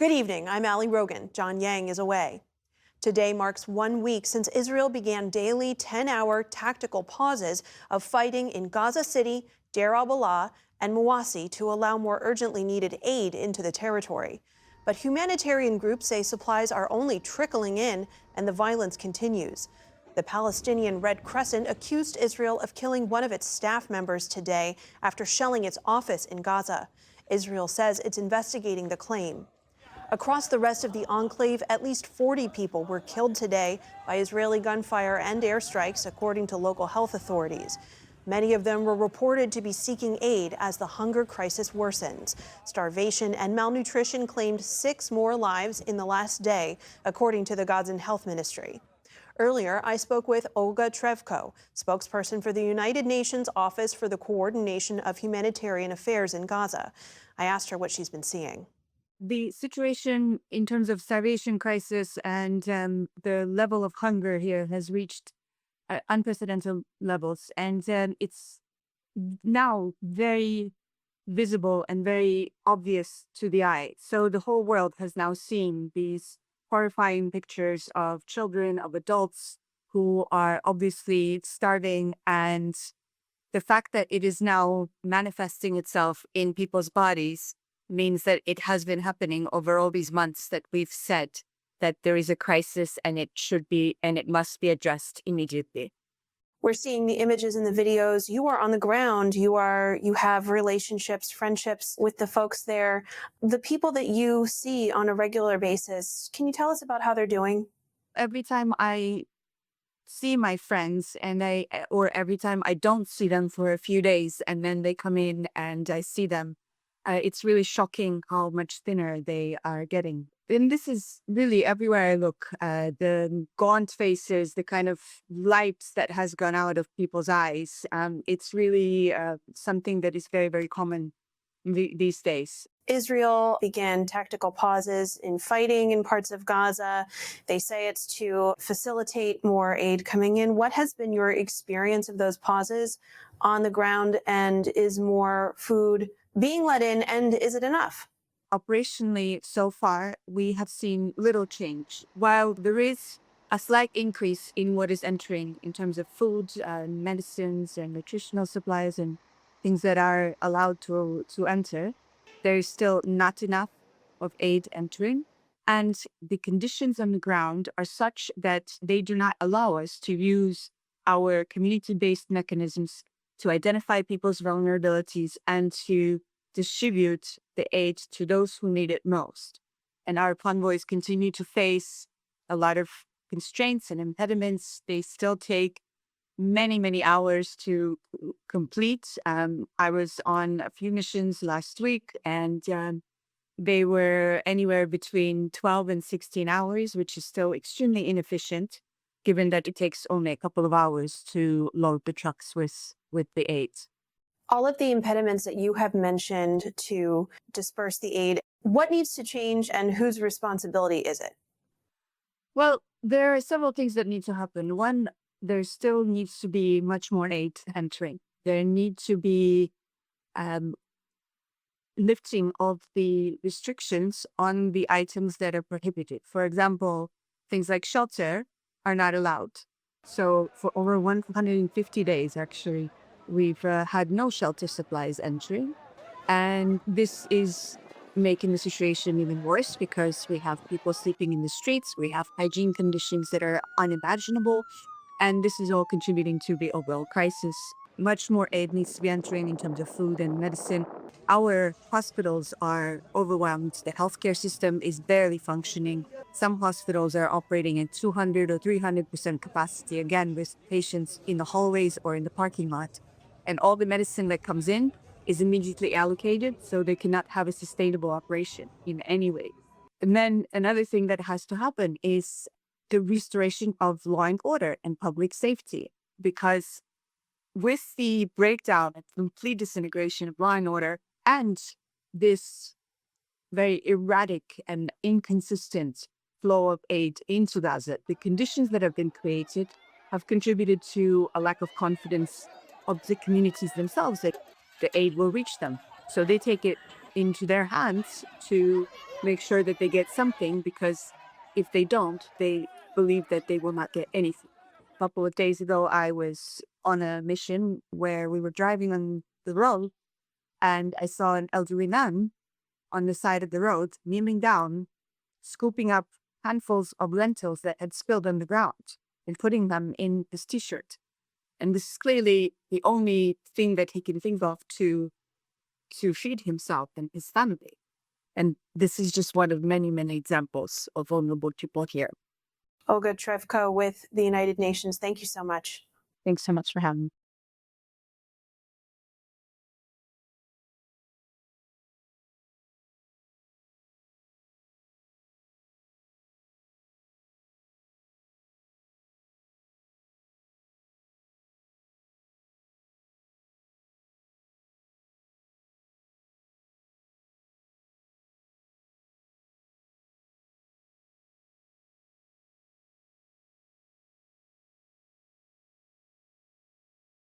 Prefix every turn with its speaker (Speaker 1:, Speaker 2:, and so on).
Speaker 1: Good evening. I'm Ali Rogan. John Yang is away. Today marks 1 week since Israel began daily 10-hour tactical pauses of fighting in Gaza City, Deir al-Balah, and Mawasi to allow more urgently needed aid into the territory. But humanitarian groups say supplies are only trickling in and the violence continues. The Palestinian Red Crescent accused Israel of killing one of its staff members today after shelling its office in Gaza. Israel says it's investigating the claim. Across the rest of the enclave, at least 40 people were killed today by Israeli gunfire and airstrikes, according to local health authorities. Many of them were reported to be seeking aid as the hunger crisis worsens. Starvation and malnutrition claimed 6 more lives in the last day, according to the Gazan Health Ministry. Earlier, I spoke with Olga Trevko, spokesperson for the United Nations Office for the Coordination of Humanitarian Affairs in Gaza. I asked her what she's been seeing.
Speaker 2: The situation in terms of starvation crisis and the level of hunger here has reached unprecedented levels. And it's now very visible and very obvious to the eye. So the whole world has now seen these horrifying pictures of children, of adults who are obviously starving. And the fact that it is now manifesting itself in people's bodies means that it has been happening over all these months that we've said that there is a crisis and it should be and it must be addressed immediately.
Speaker 1: We're seeing the images and the videos. You are on the ground. You have relationships, friendships with the folks there. The people that you see on a regular basis, can you tell us about how they're doing?
Speaker 2: Every time I see my friends or every time I don't see them for a few days and then they come in and I see them, it's really shocking how much thinner they are getting. And this is really everywhere I look. The gaunt faces, the kind of light that has gone out of people's eyes. It's really something that is very, very common these days.
Speaker 1: Israel began tactical pauses in fighting in parts of Gaza. They say it's to facilitate more aid coming in. What has been your experience of those pauses on the ground? And is more food being let in? And is it enough?
Speaker 2: Operationally, so far, we have seen little change. While there is a slight increase in what is entering in terms of food, medicines, and nutritional supplies and things that are allowed to enter, there is still not enough of aid entering. And the conditions on the ground are such that they do not allow us to use our community-based mechanisms to identify people's vulnerabilities and to distribute the aid to those who need it most. And our convoys continue to face a lot of constraints and impediments. They still take many, many hours to complete. I was on a few missions last week and they were anywhere between 12 and 16 hours, which is still extremely inefficient, given that it takes only a couple of hours to load the trucks with the aid.
Speaker 1: All of the impediments that you have mentioned to disperse the aid, what needs to change and whose responsibility is it?
Speaker 2: Well, there are several things that need to happen. One, there still needs to be much more aid entering. There need to be um, lifting of the restrictions on the items that are prohibited. For example, things like shelter are not allowed. So for over 150 days, actually, we've had no shelter supplies entering. And this is making the situation even worse because we have people sleeping in the streets, we have hygiene conditions that are unimaginable, and this is all contributing to the overall crisis. Much more aid needs to be entering in terms of food and medicine. Our hospitals are overwhelmed. The healthcare system is barely functioning. Some hospitals are operating at 200 or 300% capacity, again, with patients in the hallways or in the parking lot. And all the medicine that comes in is immediately allocated, so they cannot have a sustainable operation in any way. And then another thing that has to happen is the restoration of law and order and public safety, because with the breakdown and complete disintegration of law and order and this very erratic and inconsistent flow of aid into Gaza, the conditions that have been created have contributed to a lack of confidence of the communities themselves that the aid will reach them. So they take it into their hands to make sure that they get something, because if they don't, they believe that they will not get anything. A couple of days ago, I was on a mission where we were driving on the road, and I saw an elderly man on the side of the road, kneeling down, scooping up handfuls of lentils that had spilled on the ground and putting them in his t-shirt. And this is clearly the only thing that he can think of to feed himself and his family. And this is just one of many, many examples of vulnerable people here.
Speaker 1: Olga Trevko with the United Nations, thank you so much.
Speaker 2: Thanks so much for having me.